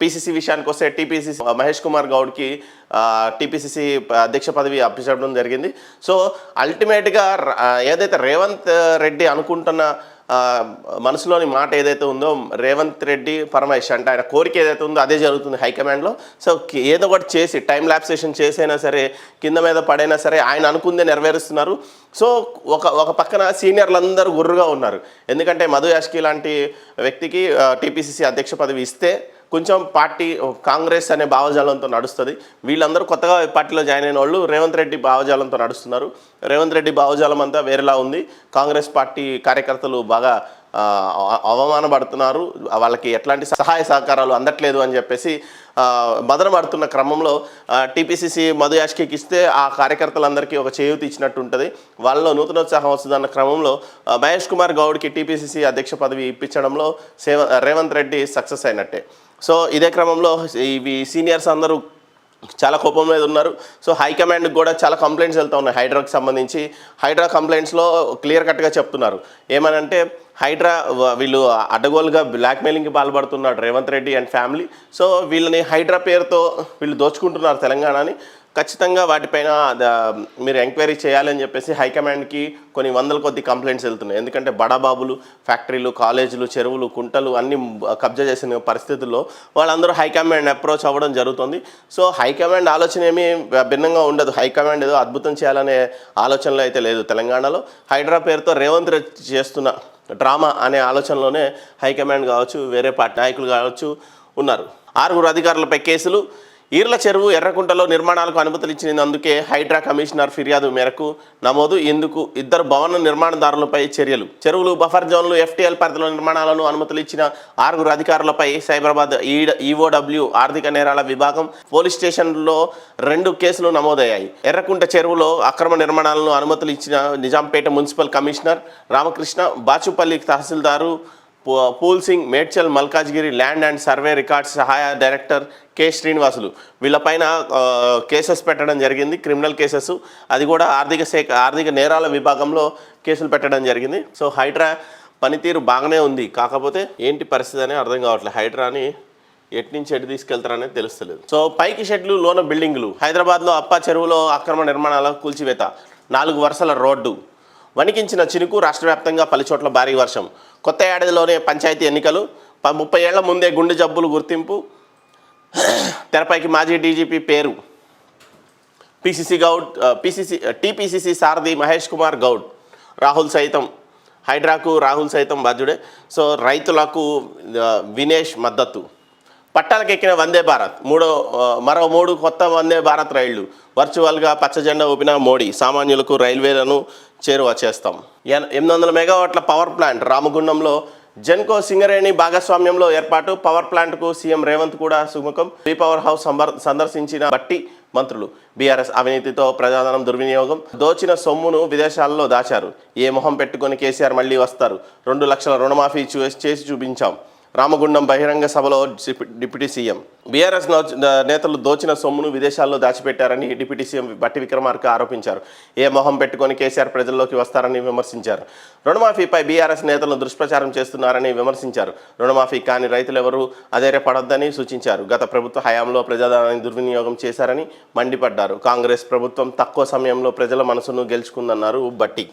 PCC విషయానికి వస్తే TPCC Mahesh Kumar గౌడ్కి TPCC అధ్యక్ష పదవి అప్పచెప్పడం జరిగింది. సో అల్టిమేట్గా ఏదైతే రేవంత్ రెడ్డి అనుకుంటున్న మనసులోని మాట ఏదైతే ఉందో, రేవంత్ రెడ్డి ఫర్మాయిష్ అంటే ఆయన కోరిక ఏదైతే ఉందో అదే జరుగుతుంది హైకమాండ్లో. సో ఏదో ఒకటి చేసి టైం ల్యాప్సేషన్ చేసైనా సరే, కింద మీద పడైనా సరే ఆయన అనుకుందే నెరవేరుస్తున్నారు. సో ఒక పక్కన సీనియర్లందరూ గుర్రుగా ఉన్నారు. ఎందుకంటే మధు యాష్కి లాంటి వ్యక్తికి టీపీసీసీ అధ్యక్ష పదవి ఇస్తే కొంచెం పార్టీ కాంగ్రెస్ అనే భావజాలంతో నడుస్తుంది. వీళ్ళందరూ కొత్తగా పార్టీలో జాయిన్ అయిన వాళ్ళు రేవంత్ రెడ్డి భావజాలంతో నడుస్తున్నారు. రేవంత్ రెడ్డి భావజాలం అంతా వేరేలా ఉంది. కాంగ్రెస్ పార్టీ కార్యకర్తలు బాగా అవమానపడుతున్నారు, వాళ్ళకి ఎట్లాంటి సహాయ సహకారాలు అందట్లేదు అని చెప్పేసి మదనపడుతున్న క్రమంలో టీపీసీసీ మధు యాష్కికి ఇస్తే ఆ కార్యకర్తలందరికీ ఒక చేయూతి ఇచ్చినట్టు ఉంటుంది. వాళ్ళలో నూతనోత్సాహం వస్తుందన్న క్రమంలో మహేష్ కుమార్ గౌడ్కి టీపీసీసీ అధ్యక్ష పదవి ఇప్పించడంలో రేవంత్ రెడ్డి సక్సెస్ అయినట్టే. సో ఇదే క్రమంలో ఇవి సీనియర్స్ అందరూ చాలా కోపం మీద ఉన్నారు. సో హైకమాండ్కి కూడా చాలా కంప్లైంట్స్ వెళ్తూ ఉన్నాయి హైడ్రాకి సంబంధించి. హైడ్రా కంప్లైంట్స్లో క్లియర్ కట్గా చెప్తున్నారు ఏమనంటే, హైడ్రా వీళ్ళు అడ్డగోలుగా బ్లాక్మెయిలింగ్కి పాల్పడుతున్నాడు Revanth Reddy and family. So వీళ్ళని హైడ్రా పేరుతో వీళ్ళు దోచుకుంటున్నారు తెలంగాణని. ఖచ్చితంగా వాటిపైన మీరు ఎంక్వైరీ చేయాలని చెప్పేసి హైకమాండ్కి కొన్ని వందల కొద్ది కంప్లైంట్స్ వెళ్తున్నాయి. ఎందుకంటే బడాబాబులు, ఫ్యాక్టరీలు, కాలేజీలు, చెరువులు, కుంటలు అన్నీ కబ్జా చేసిన పరిస్థితుల్లో వాళ్ళందరూ హైకమాండ్ అప్రోచ్ అవ్వడం జరుగుతుంది. సో హైకమాండ్ ఆలోచన ఏమీ భిన్నంగా ఉండదు. హైకమాండ్ ఏదో అద్భుతం చేయాలనే ఆలోచనలో అయితే లేదు తెలంగాణలో. హైడ్రా పేరుతో రేవంత్ రెడ్డి చేస్తున్న డ్రామా అనే ఆలోచనలోనే హైకమాండ్ కావచ్చు, వేరే పార్టీ నాయకులు కావచ్చు ఉన్నారు. 6 అధికారులపై కేసులు. ఈర్ల చెరువు ఎర్రకుంటలో నిర్మాణాలకు అనుమతులు ఇచ్చినందుకే హైడ్రా కమిషనర్ ఫిర్యాదు మేరకు నమోదు. ఇందుకు 2 భవన నిర్మాణదారులపై చర్యలు. చెరువులు, బఫర్ జోన్లు, ఎఫ్టీఎల్ పరిధిలో నిర్మాణాలను అనుమతులు ఇచ్చిన 6 అధికారులపై సైబరాబాద్ ఈఓడబ్ల్యూ ఆర్థిక నేరాల విభాగం పోలీస్ స్టేషన్లో 2 కేసులు నమోదయ్యాయి. ఎర్రకుంట చెరువులో అక్రమ నిర్మాణాలను అనుమతులు ఇచ్చిన నిజాంపేట మున్సిపల్ కమిషనర్ రామకృష్ణ, బాచుపల్లి తహసీల్దారు Phool Singh, Medchal Malkajgiri land and survey records సహాయ డైరెక్టర్ కె శ్రీనివాసులు వీళ్ళపైన కేసెస్ పెట్టడం జరిగింది, క్రిమినల్ కేసెస్. అది కూడా ఆర్థిక నేరాల విభాగంలో కేసులు పెట్టడం జరిగింది. సో హైడ్రా పనితీరు బాగానే ఉంది, కాకపోతే ఏంటి పరిస్థితి అని అర్థం కావట్లేదు. హైడ్రాని ఎట్నుంచి ఎటు తీసుకెళ్తారనేది తెలుస్తలేదు. సో పైకి షెడ్లు, లోన బిల్డింగులు. హైదరాబాద్లో అప్పా చెరువులో అక్రమ నిర్మాణాల కూల్చివేత. 4 వరుసల రోడ్డు. వణికించిన చినుకు. రాష్ట్ర వ్యాప్తంగా పలుచోట్ల భారీ వర్షం. కొత్త ఏడాదిలోనే పంచాయతీ ఎన్నికలు. 30 ఏళ్ల ముందే గుండె జబ్బులు గుర్తింపు. తెరపైకి మాజీ డీజీపీ పేరు. టీపీసీసీ సారథి మహేష్ కుమార్ గౌడ్. రాహుల్ సైతం హైడ్రాకు బాధ్యుడే. సో రైతులకు వినేష్ మద్దతు. పట్టాలకెక్కిన వందే భారత్. మరో 3 కొత్త వందే భారత్ రైళ్లు. వర్చువల్గా పచ్చజెండా ఊపిన మోడీ. సామాన్యులకు రైల్వేలను చేరువ చేస్తాం. 800 మెగావాట్ల పవర్ ప్లాంట్ రామగుండంలో. జెన్కో సింగరేణి భాగస్వామ్యంలో ఏర్పాటు. పవర్ ప్లాంట్కు సీఎం రేవంత్ కూడా సుముఖం. పవర్ హౌస్ సందర్శించిన బట్టి మంత్రులు. బీఆర్ఎస్ అవినీతితో ప్రజాధనం దుర్వినియోగం. దోచిన సొమ్మును విదేశాల్లో దాచారు. ఏ మొహం పెట్టుకొని కేసీఆర్ మళ్ళీ వస్తారు. 2 లక్షల రుణమాఫీ చేసి చూపించాం. రామగుండం బహిరంగ సభలో డిప్యూటీ సీఎం. బీఆర్ఎస్ నేతలు దోచిన సొమ్మును విదేశాల్లో దాచిపెట్టారని డిప్యూటీ సీఎం బట్టి విక్రమార్క ఆరోపించారు. ఏ మొహం పెట్టుకొని కేసీఆర్ ప్రజల్లోకి వస్తారని విమర్శించారు. రుణమాఫీపై బీఆర్ఎస్ నేతలు దుష్ప్రచారం చేస్తున్నారని విమర్శించారు. రుణమాఫీ కాని రైతులెవరూ అధైర్యపడొద్దని సూచించారు. గత ప్రభుత్వ హయాంలో ప్రజాధనాన్ని దుర్వినియోగం చేశారని మండిపడ్డారు. కాంగ్రెస్ ప్రభుత్వం తక్కువ సమయంలో ప్రజల మనసును గెలుచుకుందన్నారు బట్టి.